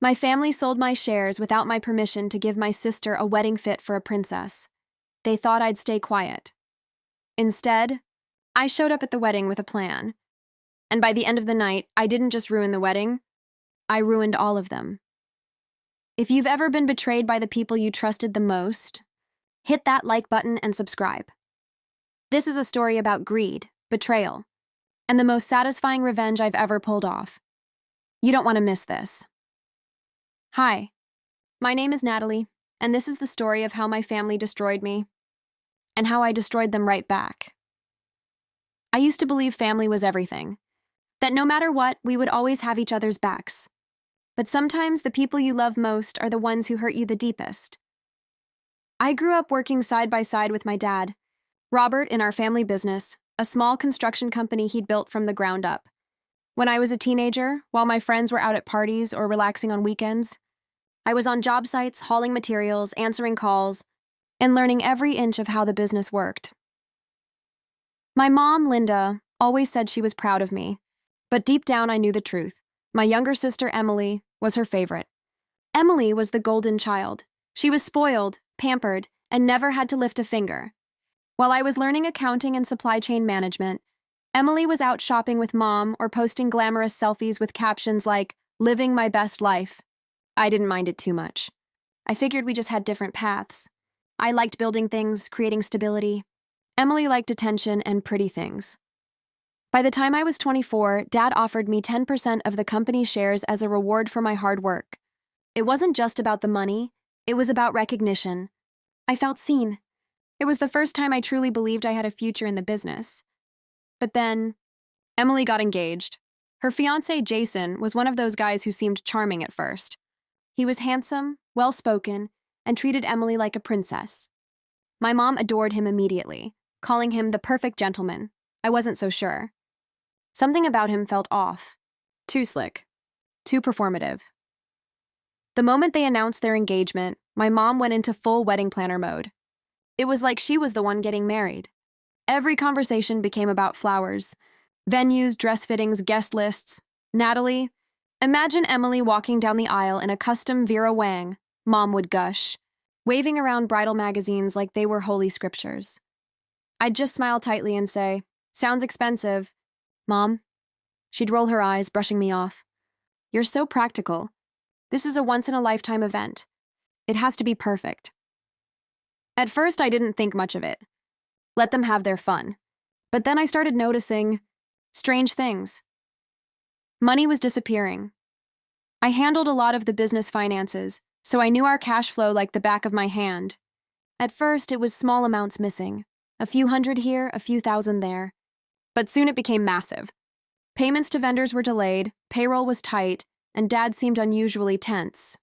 My family sold my shares without my permission to give my sister a wedding fit for a princess. They thought I'd stay quiet. Instead, I showed up at the wedding with a plan. And by the end of the night, I didn't just ruin the wedding, I ruined all of them. If you've ever been betrayed by the people you trusted the most, hit that like button and subscribe. This is a story about greed, betrayal, and the most satisfying revenge I've ever pulled off. You don't want to miss this. Hi, my name is Natalie, and this is the story of how my family destroyed me, and how I destroyed them right back. I used to believe family was everything, that no matter what, we would always have each other's backs. But sometimes the people you love most are the ones who hurt you the deepest. I grew up working side by side with my dad, Robert, in our family business, a small construction company he'd built from the ground up. When I was a teenager, while my friends were out at parties or relaxing on weekends, I was on job sites, hauling materials, answering calls, and learning every inch of how the business worked. My mom, Linda, always said she was proud of me, but deep down I knew the truth. My younger sister, Emily, was her favorite. Emily was the golden child. She was spoiled, pampered, and never had to lift a finger. While I was learning accounting and supply chain management, Emily was out shopping with Mom or posting glamorous selfies with captions like, "Living my best life." I didn't mind it too much. I figured we just had different paths. I liked building things, creating stability. Emily liked attention and pretty things. By the time I was 24, Dad offered me 10% of the company's shares as a reward for my hard work. It wasn't just about the money, it was about recognition. I felt seen. It was the first time I truly believed I had a future in the business. But then, Emily got engaged. Her fiancé, Jason, was one of those guys who seemed charming at first. He was handsome, well-spoken, and treated Emily like a princess. My mom adored him immediately, calling him the perfect gentleman. I wasn't so sure. Something about him felt off. Too slick. Too performative. The moment they announced their engagement, my mom went into full wedding planner mode. It was like she was the one getting married. Every conversation became about flowers, venues, dress fittings, guest lists. "Natalie, imagine Emily walking down the aisle in a custom Vera Wang," Mom would gush, waving around bridal magazines like they were holy scriptures. I'd just smile tightly and say, "Sounds expensive." "Mom?" She'd roll her eyes, brushing me off. "You're so practical. This is a once-in-a-lifetime event. It has to be perfect." At first, I didn't think much of it. Let them have their fun. But then I started noticing strange things. Money was disappearing. I handled a lot of the business finances, so I knew our cash flow like the back of my hand. At first, it was small amounts missing. A few hundred here, a few thousand there. But soon it became massive. Payments to vendors were delayed, payroll was tight, and Dad seemed unusually tense.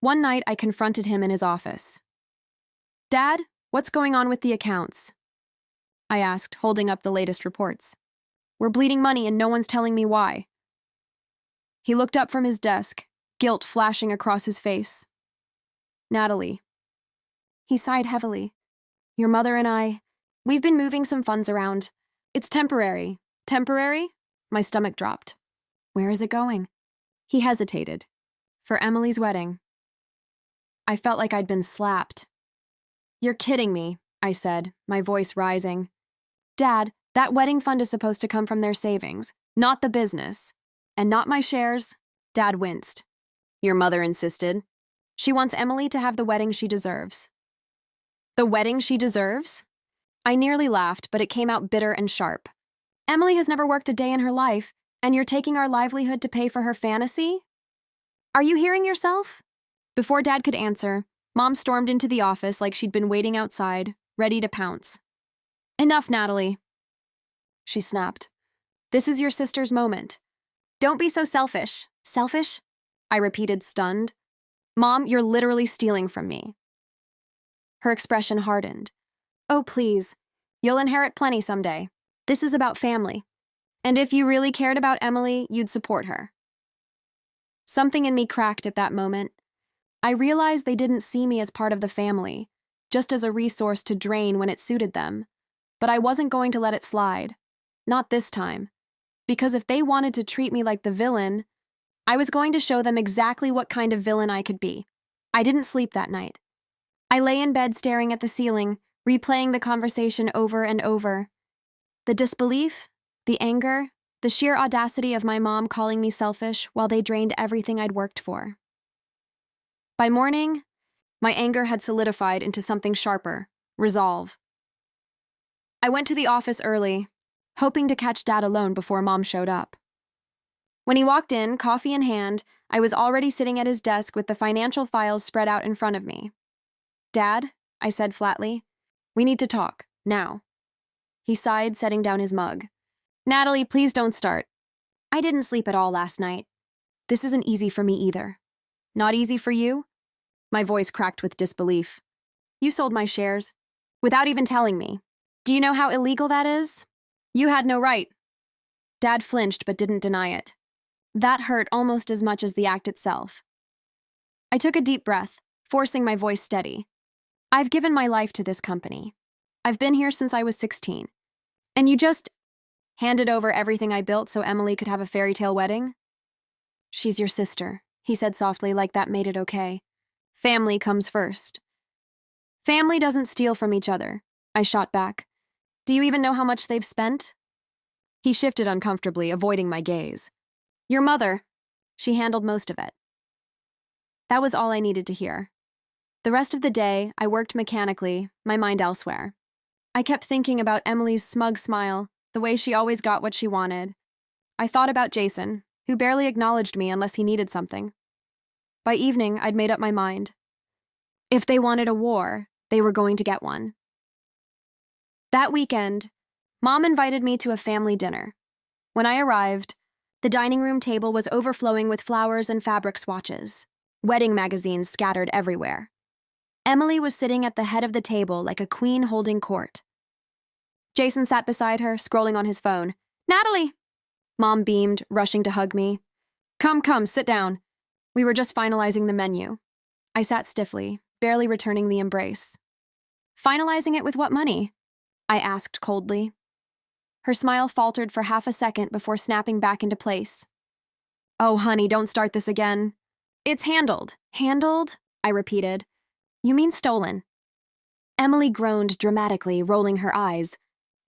One night, I confronted him in his office. "Dad, what's going on with the accounts?" I asked, holding up the latest reports. "We're bleeding money and no one's telling me why." He looked up from his desk, guilt flashing across his face. "Natalie." He sighed heavily. "Your mother and we've been moving some funds around. It's temporary." "Temporary?" My stomach dropped. "Where is it going?" He hesitated. "For Emily's wedding." I felt like I'd been slapped. "You're kidding me," I said, my voice rising. "Dad, that wedding fund is supposed to come from their savings, not the business. And not my shares." Dad winced. "Your mother insisted. She wants Emily to have the wedding she deserves." "The wedding she deserves?" I nearly laughed, but it came out bitter and sharp. "Emily has never worked a day in her life, and you're taking our livelihood to pay for her fantasy? Are you hearing yourself?" Before Dad could answer, Mom stormed into the office like she'd been waiting outside, ready to pounce. "Enough, Natalie," she snapped. "This is your sister's moment. Don't be so selfish." "Selfish?" I repeated, stunned. "Mom, you're literally stealing from me." Her expression hardened. "Oh, please. You'll inherit plenty someday. This is about family. And if you really cared about Emily, you'd support her." Something in me cracked at that moment. I realized they didn't see me as part of the family, just as a resource to drain when it suited them. But I wasn't going to let it slide. Not this time. Because if they wanted to treat me like the villain, I was going to show them exactly what kind of villain I could be. I didn't sleep that night. I lay in bed staring at the ceiling, replaying the conversation over and over. The disbelief, the anger, the sheer audacity of my mom calling me selfish while they drained everything I'd worked for. By morning, my anger had solidified into something sharper: resolve. I went to the office early, hoping to catch Dad alone before Mom showed up. When he walked in, coffee in hand, I was already sitting at his desk with the financial files spread out in front of me. "Dad," I said flatly, "we need to talk, now." He sighed, setting down his mug. "Natalie, please don't start. I didn't sleep at all last night. This isn't easy for me either." "Not easy for you?" My voice cracked with disbelief. "You sold my shares, without even telling me. Do you know how illegal that is? You had no right." Dad flinched but didn't deny it. That hurt almost as much as the act itself. I took a deep breath, forcing my voice steady. "I've given my life to this company. I've been here since I was 16. And you just handed over everything I built so Emily could have a fairy tale wedding?" "She's your sister," he said softly, like that made it okay. "Family comes first." "Family doesn't steal from each other," I shot back. "Do you even know how much they've spent?" He shifted uncomfortably, avoiding my gaze. "Your mother. She handled most of it." That was all I needed to hear. The rest of the day, I worked mechanically, my mind elsewhere. I kept thinking about Emily's smug smile, the way she always got what she wanted. I thought about Jason, who barely acknowledged me unless he needed something. By evening, I'd made up my mind. If they wanted a war, they were going to get one. That weekend, Mom invited me to a family dinner. When I arrived, the dining room table was overflowing with flowers and fabric swatches, wedding magazines scattered everywhere. Emily was sitting at the head of the table like a queen holding court. Jason sat beside her, scrolling on his phone. "Natalie!" Mom beamed, rushing to hug me. Come, sit down." We were just finalizing the menu. I sat stiffly, barely returning the embrace. "Finalizing it with what money?" I asked coldly. Her smile faltered for half a second before snapping back into place. "Oh, honey, don't start this again." "It's handled." "Handled?" I repeated. "You mean stolen." Emily groaned dramatically, rolling her eyes.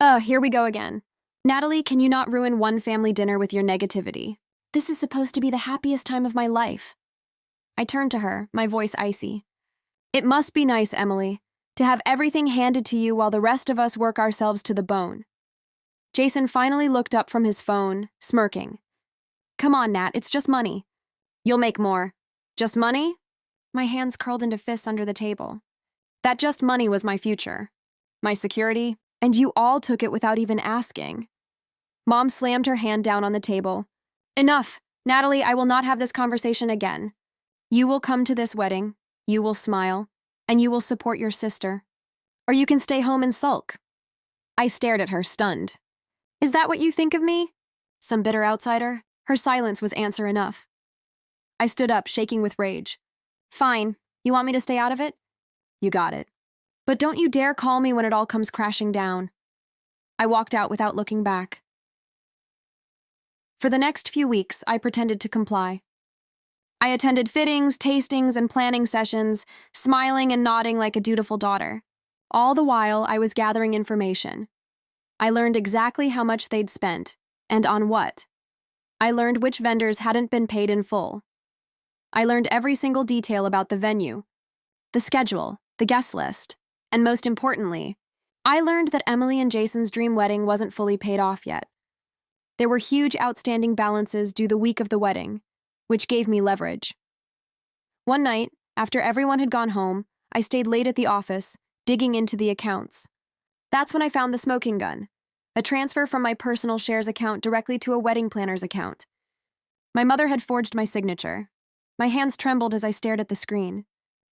Here we go again. "Natalie, can you not ruin one family dinner with your negativity? This is supposed to be the happiest time of my life." I turned to her, my voice icy. "It must be nice, Emily, to have everything handed to you while the rest of us work ourselves to the bone." Jason finally looked up from his phone, smirking. "Come on, Nat, it's just money." "You'll make more." "Just money?" My hands curled into fists under the table. That just money was my future, my security, and you all took it without even asking. Mom slammed her hand down on the table. "Enough! Natalie, I will not have this conversation again. You will come to this wedding, you will smile, and you will support your sister. Or you can stay home and sulk." I stared at her, stunned. "Is that what you think of me? Some bitter outsider?" Her silence was answer enough. I stood up, shaking with rage. "Fine. You want me to stay out of it? You got it. But don't you dare call me when it all comes crashing down." I walked out without looking back. For the next few weeks, I pretended to comply. I attended fittings, tastings, and planning sessions, smiling and nodding like a dutiful daughter. All the while, I was gathering information. I learned exactly how much they'd spent, and on what. I learned which vendors hadn't been paid in full. I learned every single detail about the venue, the schedule, the guest list, and most importantly, I learned that Emily and Jason's dream wedding wasn't fully paid off yet. There were huge outstanding balances due the week of the wedding, which gave me leverage. One night, after everyone had gone home, I stayed late at the office, digging into the accounts. That's when I found the smoking gun, a transfer from my personal shares account directly to a wedding planner's account. My mother had forged my signature. My hands trembled as I stared at the screen.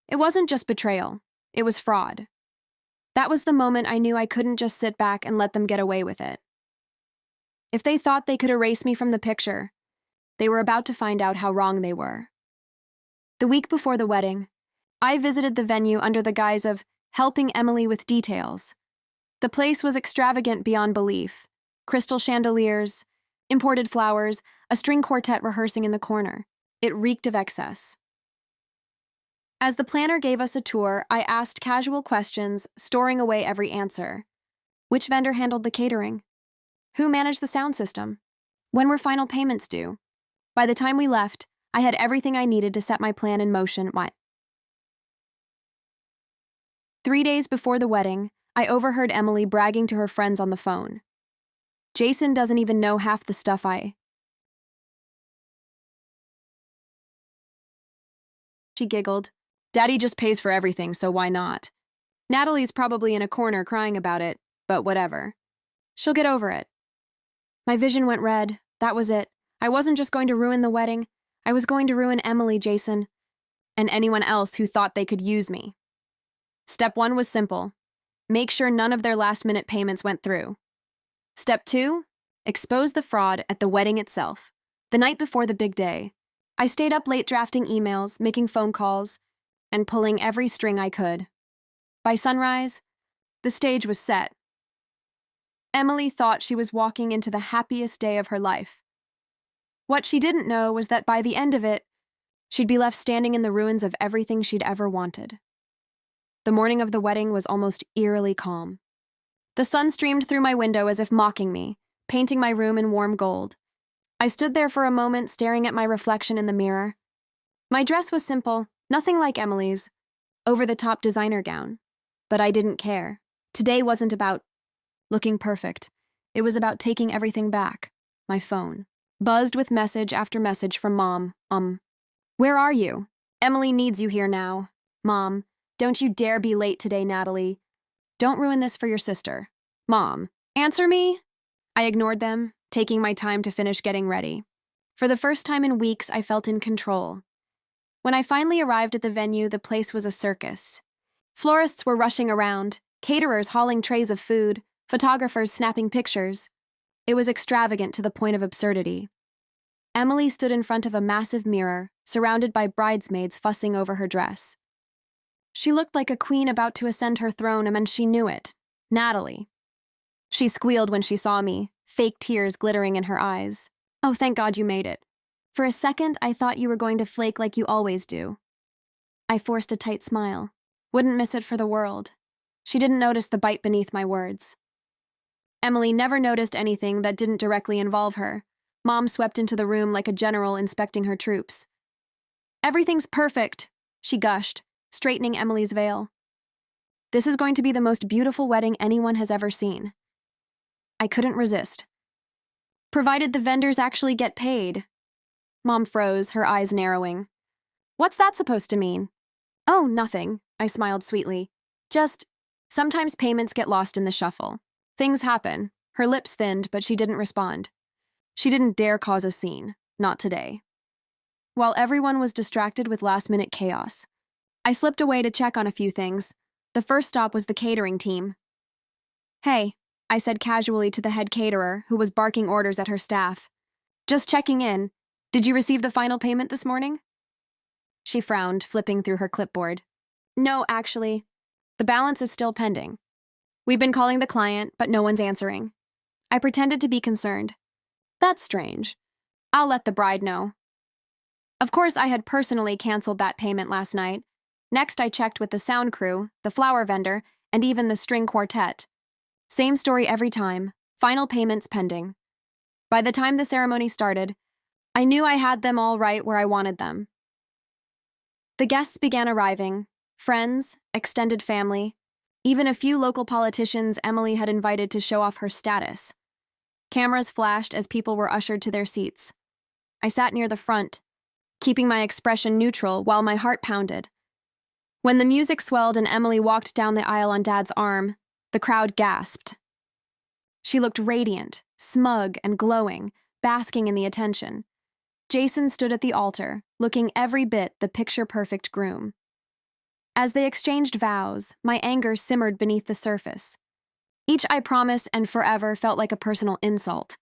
It wasn't just betrayal, it was fraud. That was the moment I knew I couldn't just sit back and let them get away with it. If they thought they could erase me from the picture, they were about to find out how wrong they were. The week before the wedding, I visited the venue under the guise of helping Emily with details. The place was extravagant beyond belief. Crystal chandeliers, imported flowers, a string quartet rehearsing in the corner. It reeked of excess. As the planner gave us a tour, I asked casual questions, storing away every answer. Which vendor handled the catering? Who managed the sound system? When were final payments due? By the time we left, I had everything I needed to set my plan in motion. 3 days before the wedding, I overheard Emily bragging to her friends on the phone. Jason doesn't even know half the stuff She giggled. Daddy just pays for everything, so why not? Natalie's probably in a corner crying about it, but whatever. She'll get over it. My vision went red. That was it. I wasn't just going to ruin the wedding. I was going to ruin Emily, Jason, and anyone else who thought they could use me. Step 1 was simple. Make sure none of their last-minute payments went through. Step 2, expose the fraud at the wedding itself. The night before the big day, I stayed up late drafting emails, making phone calls, and pulling every string I could. By sunrise, the stage was set. Emily thought she was walking into the happiest day of her life. What she didn't know was that by the end of it, she'd be left standing in the ruins of everything she'd ever wanted. The morning of the wedding was almost eerily calm. The sun streamed through my window as if mocking me, painting my room in warm gold. I stood there for a moment staring at my reflection in the mirror. My dress was simple, nothing like Emily's, over-the-top designer gown. But I didn't care. Today wasn't about looking perfect. It was about taking everything back. My phone buzzed with message after message from Mom. Where are you? Emily needs you here now. Mom, don't you dare be late today, Natalie. Don't ruin this for your sister. Mom, answer me? I ignored them, taking my time to finish getting ready. For the first time in weeks, I felt in control. When I finally arrived at the venue, the place was a circus. Florists were rushing around, caterers hauling trays of food, photographers snapping pictures. It was extravagant to the point of absurdity. Emily stood in front of a massive mirror, surrounded by bridesmaids fussing over her dress. She looked like a queen about to ascend her throne, and she knew it. Natalie. She squealed when she saw me, fake tears glittering in her eyes. Oh, thank God you made it. For a second, I thought you were going to flake like you always do. I forced a tight smile. Wouldn't miss it for the world. She didn't notice the bite beneath my words. Emily never noticed anything that didn't directly involve her. Mom swept into the room like a general inspecting her troops. Everything's perfect, she gushed, straightening Emily's veil. This is going to be the most beautiful wedding anyone has ever seen. I couldn't resist. Provided the vendors actually get paid. Mom froze, her eyes narrowing. What's that supposed to mean? Oh, nothing, I smiled sweetly. Just, sometimes payments get lost in the shuffle. Things happen. Her lips thinned, but she didn't respond. She didn't dare cause a scene. Not today. While everyone was distracted with last-minute chaos, I slipped away to check on a few things. The first stop was the catering team. Hey, I said casually to the head caterer, who was barking orders at her staff. Just checking in. Did you receive the final payment this morning? She frowned, flipping through her clipboard. No, actually. The balance is still pending. We've been calling the client, but no one's answering. I pretended to be concerned. That's strange. I'll let the bride know. Of course, I had personally canceled that payment last night. Next, I checked with the sound crew, the flower vendor, and even the string quartet. Same story every time. Final payments pending. By the time the ceremony started, I knew I had them all right where I wanted them. The guests began arriving. Friends, extended family, even a few local politicians Emily had invited to show off her status. Cameras flashed as people were ushered to their seats. I sat near the front, keeping my expression neutral while my heart pounded. When the music swelled and Emily walked down the aisle on Dad's arm, the crowd gasped. She looked radiant, smug, and glowing, basking in the attention. Jason stood at the altar, looking every bit the picture-perfect groom. As they exchanged vows, my anger simmered beneath the surface. Each I promise and forever felt like a personal insult.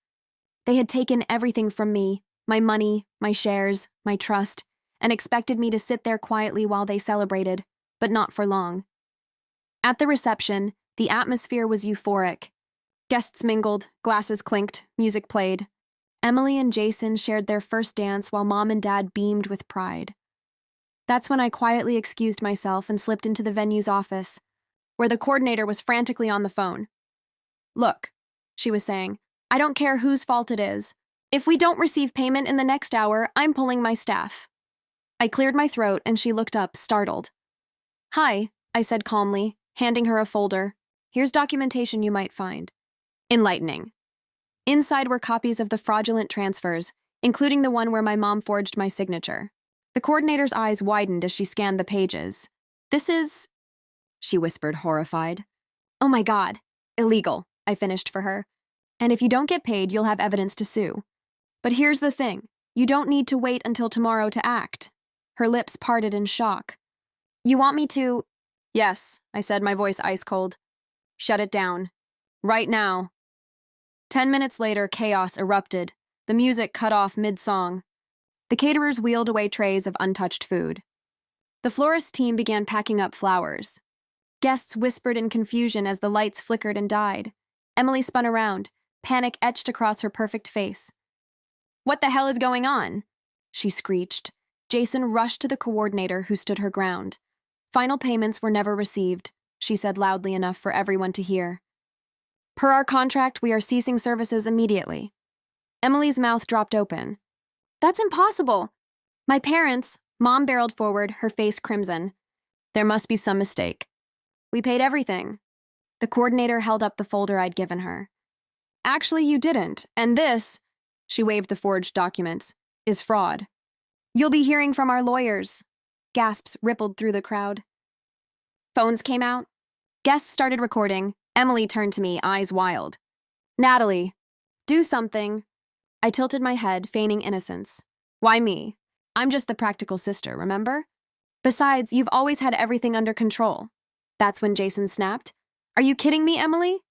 They had taken everything from me, my money, my shares, my trust, and expected me to sit there quietly while they celebrated, but not for long. At the reception, the atmosphere was euphoric. Guests mingled, glasses clinked, music played. Emily and Jason shared their first dance while Mom and Dad beamed with pride. That's when I quietly excused myself and slipped into the venue's office, where the coordinator was frantically on the phone. "Look," she was saying, "I don't care whose fault it is. If we don't receive payment in the next hour, I'm pulling my staff." I cleared my throat and she looked up, startled. "Hi," I said calmly, handing her a folder. "Here's documentation you might find." Enlightening. Inside were copies of the fraudulent transfers, including the one where my mom forged my signature. The coordinator's eyes widened as she scanned the pages. "This is," she whispered, horrified. "Oh my God, illegal," I finished for her. "And if you don't get paid, you'll have evidence to sue. But here's the thing, you don't need to wait until tomorrow to act." Her lips parted in shock. "You want me to—" "Yes," I said, my voice ice cold. "Shut it down. Right now." 10 minutes later, chaos erupted. The music cut off mid-song. The caterers wheeled away trays of untouched food. The florist team began packing up flowers. Guests whispered in confusion as the lights flickered and died. Emily spun around, panic etched across her perfect face. "What the hell is going on?" she screeched. Jason rushed to the coordinator, who stood her ground. "Final payments were never received," she said loudly enough for everyone to hear. "Per our contract, we are ceasing services immediately." Emily's mouth dropped open. "That's impossible." "My parents," Mom barreled forward, her face crimson. "There must be some mistake. We paid everything." The coordinator held up the folder I'd given her. "Actually, you didn't, and this," she waved the forged documents, "is fraud." "You'll be hearing from our lawyers." Gasps rippled through the crowd. Phones came out. Guests started recording. Emily turned to me, eyes wild. "Natalie, do something." I tilted my head, feigning innocence. "Why me? I'm just the practical sister, remember? Besides, you've always had everything under control." That's when Jason snapped. "Are you kidding me, Emily?"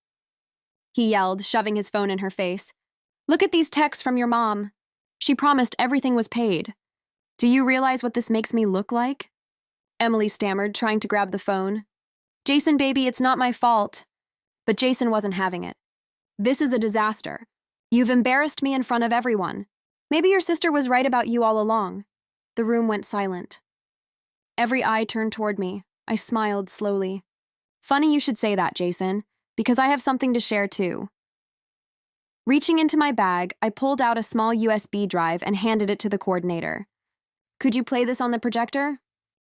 He yelled, shoving his phone in her face. "Look at these texts from your mom. She promised everything was paid. Do you realize what this makes me look like?" Emily stammered, trying to grab the phone. "Jason, baby, it's not my fault." But Jason wasn't having it. "This is a disaster. You've embarrassed me in front of everyone. Maybe your sister was right about you all along." The room went silent. Every eye turned toward me. I smiled slowly. "Funny you should say that, Jason, because I have something to share too." Reaching into my bag, I pulled out a small USB drive and handed it to the coordinator. "Could you play this on the projector?"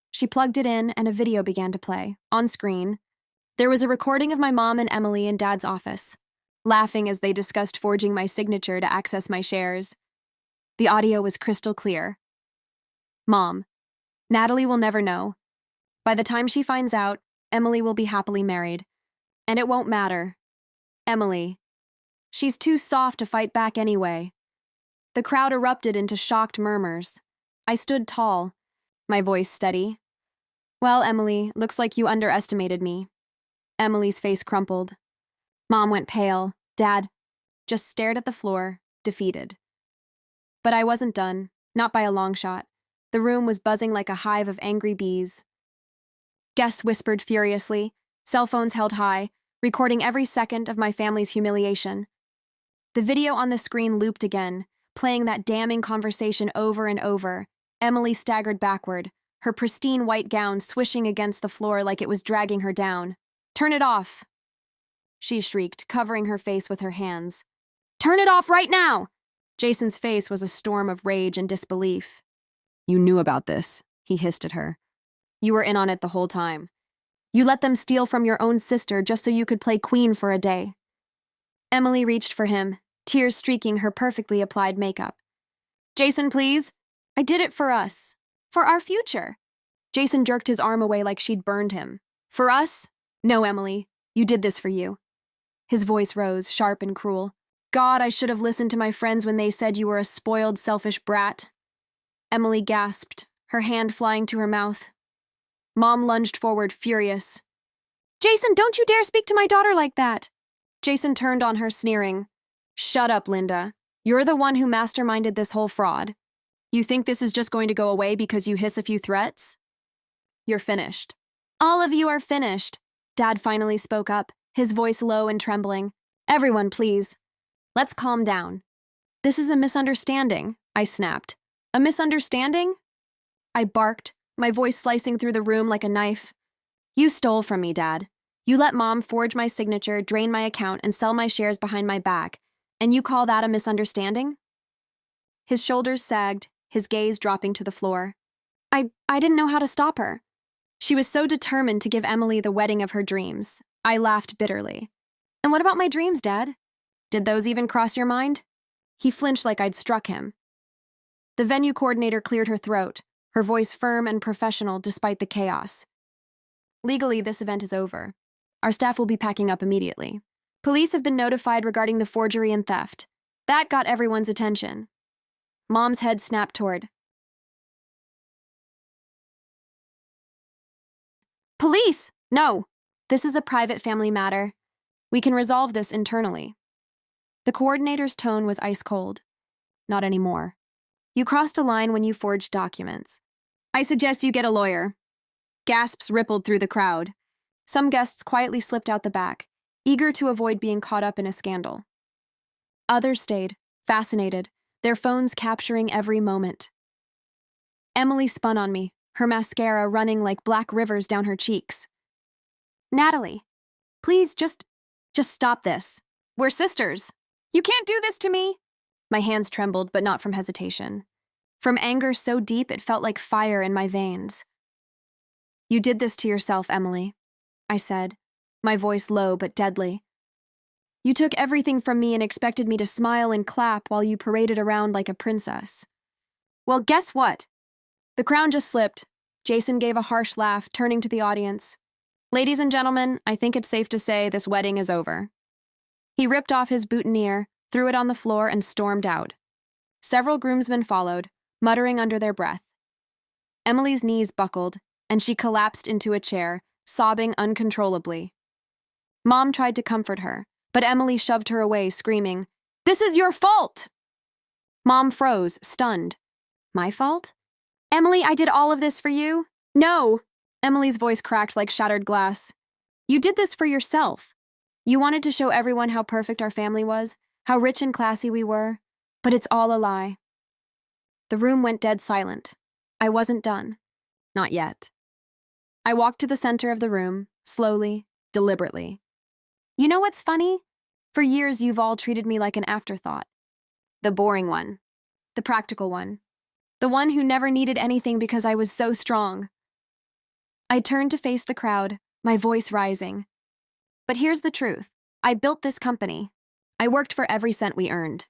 She plugged it in and a video began to play. On screen, there was a recording of my mom and Emily in Dad's office, laughing as they discussed forging my signature to access my shares. The audio was crystal clear. "Mom, Natalie will never know. By the time she finds out, Emily will be happily married. And it won't matter. Emily. She's too soft to fight back anyway." The crowd erupted into shocked murmurs. I stood tall, my voice steady. "Well, Emily, looks like you underestimated me." Emily's face crumpled. Mom went pale. Dad just stared at the floor, defeated. But I wasn't done, not by a long shot. The room was buzzing like a hive of angry bees. Guests whispered furiously, cell phones held high, recording every second of my family's humiliation. The video on the screen looped again, playing that damning conversation over and over. Emily staggered backward, her pristine white gown swishing against the floor like it was dragging her down. "Turn it off!" she shrieked, covering her face with her hands. "Turn it off right now!" Jason's face was a storm of rage and disbelief. "You knew about this," he hissed at her. "You were in on it the whole time. You let them steal from your own sister just so you could play queen for a day." Emily reached for him, tears streaking her perfectly applied makeup. "Jason, please. I did it for us. For our future." Jason jerked his arm away like she'd burned him. "For us? No, Emily. You did this for you." His voice rose, sharp and cruel. "God, I should have listened to my friends when they said you were a spoiled, selfish brat." Emily gasped, her hand flying to her mouth. Mom lunged forward, furious. "Jason, don't you dare speak to my daughter like that!" Jason turned on her, sneering. "Shut up, Linda. You're the one who masterminded this whole fraud. You think this is just going to go away because you hiss a few threats? You're finished." "All of you are finished," Dad finally spoke up, his voice low and trembling. "Everyone, please. Let's calm down." This is a misunderstanding, I snapped. A misunderstanding? I barked, my voice slicing through the room like a knife. You stole from me, Dad. You let Mom forge my signature, drain my account, and sell my shares behind my back, and you call that a misunderstanding? His shoulders sagged, his gaze dropping to the floor. I didn't know how to stop her. She was so determined to give Emily the wedding of her dreams. I laughed bitterly. And what about my dreams, Dad? Did those even cross your mind? He flinched like I'd struck him. The venue coordinator cleared her throat, her voice firm and professional despite the chaos. Legally, this event is over. Our staff will be packing up immediately. Police have been notified regarding the forgery and theft. That got everyone's attention. Mom's head snapped toward. Police! No! This is a private family matter. We can resolve this internally. The coordinator's tone was ice cold. Not anymore. You crossed a line when you forged documents. I suggest you get a lawyer. Gasps rippled through the crowd. Some guests quietly slipped out the back, eager to avoid being caught up in a scandal. Others stayed, fascinated, their phones capturing every moment. Emily spun on me, her mascara running like black rivers down her cheeks. Natalie, please just stop this. We're sisters. You can't do this to me. My hands trembled, but not from hesitation. From anger so deep it felt like fire in my veins. You did this to yourself, Emily, I said, my voice low but deadly. You took everything from me and expected me to smile and clap while you paraded around like a princess. Well, guess what? The crown just slipped. Jason gave a harsh laugh, turning to the audience. Ladies and gentlemen, I think it's safe to say this wedding is over. He ripped off his boutonniere, threw it on the floor, and stormed out. Several groomsmen followed, muttering under their breath. Emily's knees buckled, and she collapsed into a chair, sobbing uncontrollably. Mom tried to comfort her, but Emily shoved her away, screaming, "This is your fault!" Mom froze, stunned. My fault? Emily, I did all of this for you? No! Emily's voice cracked like shattered glass. You did this for yourself. You wanted to show everyone how perfect our family was, how rich and classy we were, but it's all a lie. The room went dead silent. I wasn't done. Not yet. I walked to the center of the room, slowly, deliberately. You know what's funny? For years, you've all treated me like an afterthought. The boring one. The practical one. The one who never needed anything because I was so strong. I turned to face the crowd, my voice rising. But here's the truth. I built this company. I worked for every cent we earned.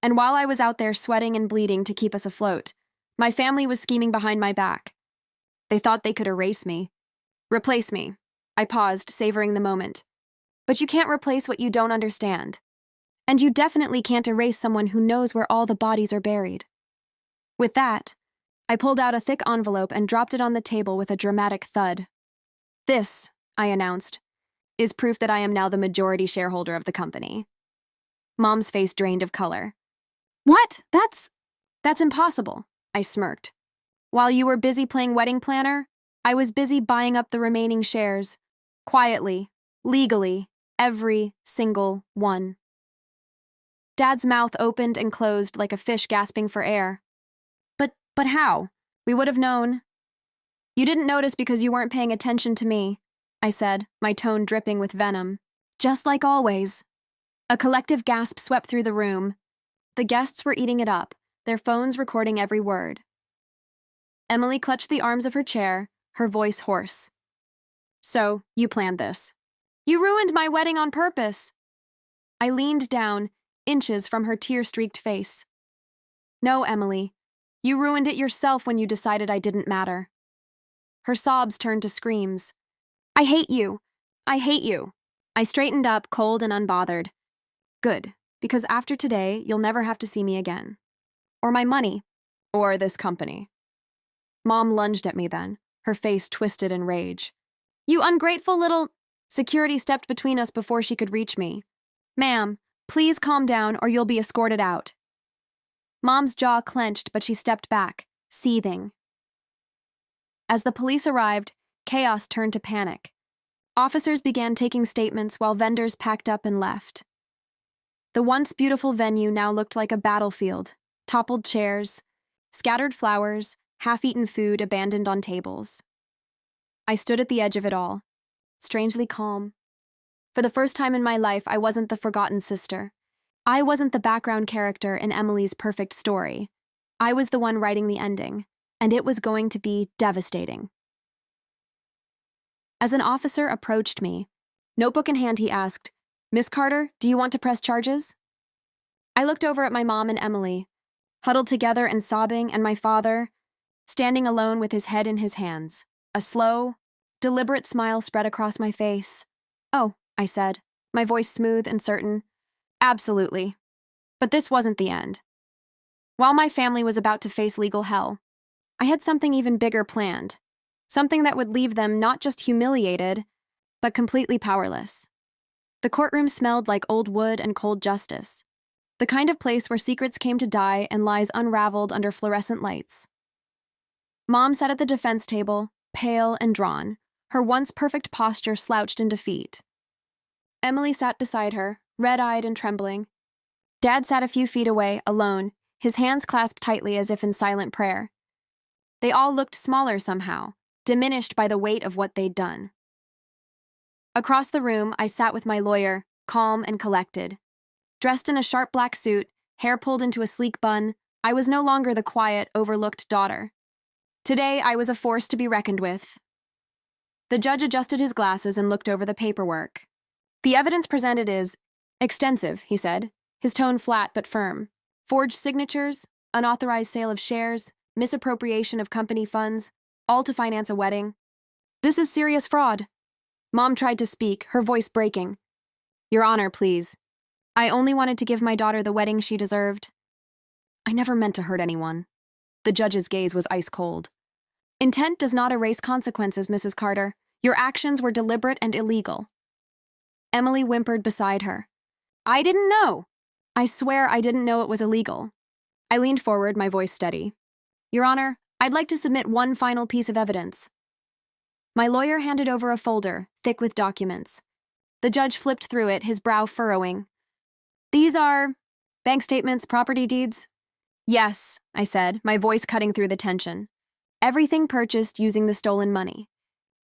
And while I was out there sweating and bleeding to keep us afloat, my family was scheming behind my back. They thought they could erase me. Replace me. I paused, savoring the moment. But you can't replace what you don't understand. And you definitely can't erase someone who knows where all the bodies are buried. With that, I pulled out a thick envelope and dropped it on the table with a dramatic thud. This, I announced, is proof that I am now the majority shareholder of the company. Mom's face drained of color. What? That's impossible, I smirked. While you were busy playing wedding planner, I was busy buying up the remaining shares. Quietly, legally, every single one. Dad's mouth opened and closed like a fish gasping for air. But how? We would have known. You didn't notice because you weren't paying attention to me, I said, my tone dripping with venom. Just like always. A collective gasp swept through the room. The guests were eating it up, their phones recording every word. Emily clutched the arms of her chair, her voice hoarse. So, you planned this. You ruined my wedding on purpose. I leaned down, inches from her tear-streaked face. No, Emily. You ruined it yourself when you decided I didn't matter. Her sobs turned to screams. I hate you. I hate you. I straightened up, cold and unbothered. Good, because after today, you'll never have to see me again. Or my money. Or this company. Mom lunged at me then, her face twisted in rage. You ungrateful little... Security stepped between us before she could reach me. Ma'am, please calm down or you'll be escorted out. Mom's jaw clenched, but she stepped back, seething. As the police arrived, chaos turned to panic. Officers began taking statements while vendors packed up and left. The once beautiful venue now looked like a battlefield. Toppled chairs, scattered flowers, half-eaten food abandoned on tables. I stood at the edge of it all, strangely calm. For the first time in my life, I wasn't the forgotten sister. I wasn't the background character in Emily's perfect story. I was the one writing the ending, and it was going to be devastating. As an officer approached me, notebook in hand, he asked, "Miss Carter, do you want to press charges?" I looked over at my mom and Emily, huddled together and sobbing, and my father, standing alone with his head in his hands. A slow, deliberate smile spread across my face. "Oh," I said, my voice smooth and certain. "Absolutely." But this wasn't the end. While my family was about to face legal hell, I had something even bigger planned. Something that would leave them not just humiliated, but completely powerless. The courtroom smelled like old wood and cold justice. The kind of place where secrets came to die and lies unraveled under fluorescent lights. Mom sat at the defense table, pale and drawn, her once perfect posture slouched in defeat. Emily sat beside her, red-eyed and trembling. Dad sat a few feet away, alone, his hands clasped tightly as if in silent prayer. They all looked smaller somehow, diminished by the weight of what they'd done. Across the room, I sat with my lawyer, calm and collected. Dressed in a sharp black suit, hair pulled into a sleek bun, I was no longer the quiet, overlooked daughter. Today, I was a force to be reckoned with. The judge adjusted his glasses and looked over the paperwork. "The evidence presented is extensive," he said, his tone flat but firm. "Forged signatures, unauthorized sale of shares, misappropriation of company funds, all to finance a wedding. This is serious fraud." Mom tried to speak, her voice breaking. "Your Honor, please. I only wanted to give my daughter the wedding she deserved." "I never meant to hurt anyone." The judge's gaze was ice cold. "Intent does not erase consequences, Mrs. Carter. Your actions were deliberate and illegal." Emily whimpered beside her. "I didn't know." "I swear I didn't know it was illegal." I leaned forward, my voice steady. "Your Honor, I'd like to submit one final piece of evidence." My lawyer handed over a folder, thick with documents. The judge flipped through it, his brow furrowing. "These are bank statements, property deeds?" "Yes," I said, my voice cutting through the tension. "Everything purchased using the stolen money.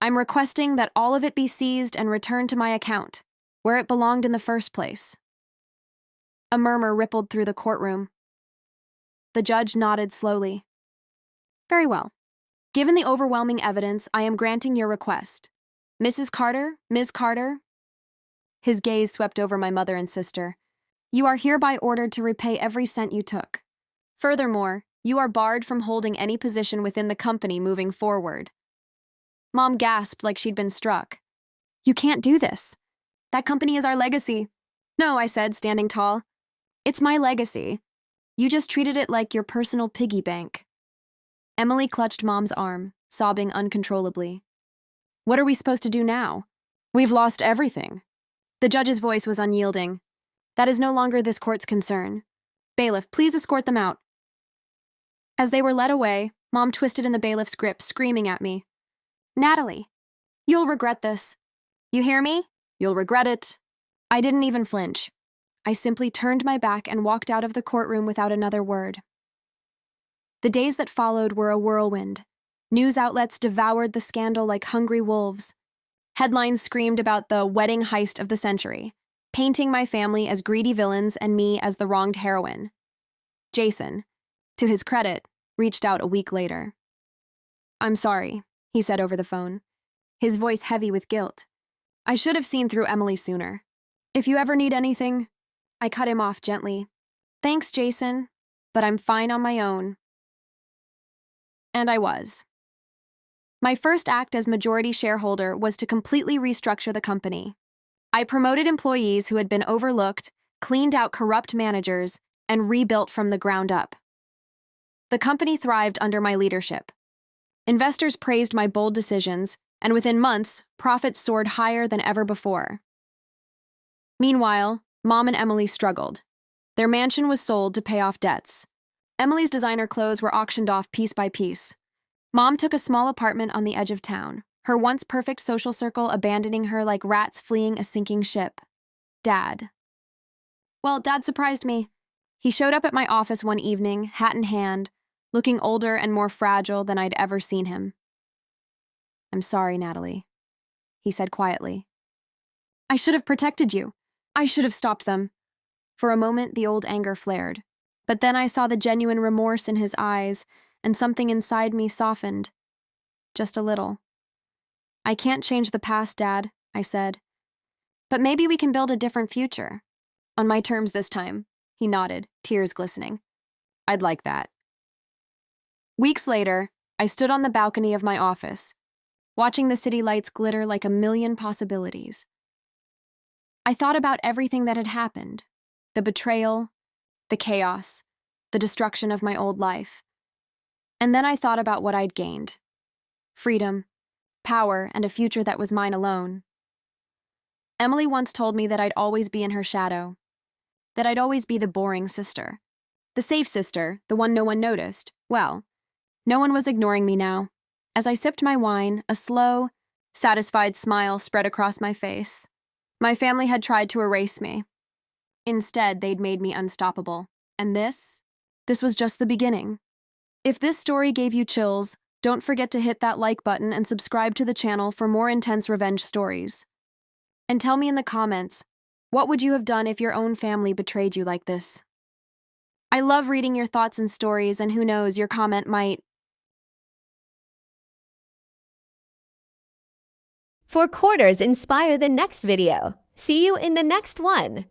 I'm requesting that all of it be seized and returned to my account, where it belonged in the first place." A murmur rippled through the courtroom. The judge nodded slowly. "Very well. Given the overwhelming evidence, I am granting your request. Mrs. Carter, Ms. Carter." His gaze swept over my mother and sister. "You are hereby ordered to repay every cent you took. Furthermore, you are barred from holding any position within the company moving forward." Mom gasped like she'd been struck. "You can't do this. That company is our legacy." "No," I said, standing tall. "It's my legacy. You just treated it like your personal piggy bank." Emily clutched Mom's arm, sobbing uncontrollably. "What are we supposed to do now? We've lost everything." The judge's voice was unyielding. "That is no longer this court's concern. Bailiff, please escort them out." As they were led away, Mom twisted in the bailiff's grip, screaming at me. "Natalie, you'll regret this. You hear me? You'll regret it." I didn't even flinch. I simply turned my back and walked out of the courtroom without another word. The days that followed were a whirlwind. News outlets devoured the scandal like hungry wolves. Headlines screamed about the wedding heist of the century, painting my family as greedy villains and me as the wronged heroine. Jason, to his credit, reached out a week later. "I'm sorry," he said over the phone, his voice heavy with guilt. "I should have seen through Emily sooner. If you ever need anything..." I cut him off gently. "Thanks, Jason, but I'm fine on my own." And I was. My first act as majority shareholder was to completely restructure the company. I promoted employees who had been overlooked, cleaned out corrupt managers, and rebuilt from the ground up. The company thrived under my leadership. Investors praised my bold decisions, and within months, profits soared higher than ever before. Meanwhile, Mom and Emily struggled. Their mansion was sold to pay off debts. Emily's designer clothes were auctioned off piece by piece. Mom took a small apartment on the edge of town, her once perfect social circle abandoning her like rats fleeing a sinking ship. Dad. Well, Dad surprised me. He showed up at my office one evening, hat in hand, looking older and more fragile than I'd ever seen him. "I'm sorry, Natalie," he said quietly. "I should have protected you. I should have stopped them." For a moment, the old anger flared. But then I saw the genuine remorse in his eyes, and something inside me softened. Just a little. "I can't change the past, Dad," I said. "But maybe we can build a different future. On my terms this time." He nodded, tears glistening. "I'd like that." Weeks later, I stood on the balcony of my office, watching the city lights glitter like a million possibilities. I thought about everything that had happened: the betrayal, the chaos, the destruction of my old life. And then I thought about what I'd gained: freedom, power, and a future that was mine alone. Emily once told me that I'd always be in her shadow, that I'd always be the boring sister, the safe sister, the one no one noticed. Well, no one was ignoring me now. As I sipped my wine, a slow, satisfied smile spread across my face. My family had tried to erase me. Instead, they'd made me unstoppable. And this was just the beginning. If this story gave you chills, don't forget to hit that like button and subscribe to the channel for more intense revenge stories. And tell me in the comments, what would you have done if your own family betrayed you like this? I love reading your thoughts and stories, and who knows, your comment might... For quarters, inspire the next video. See you in the next one.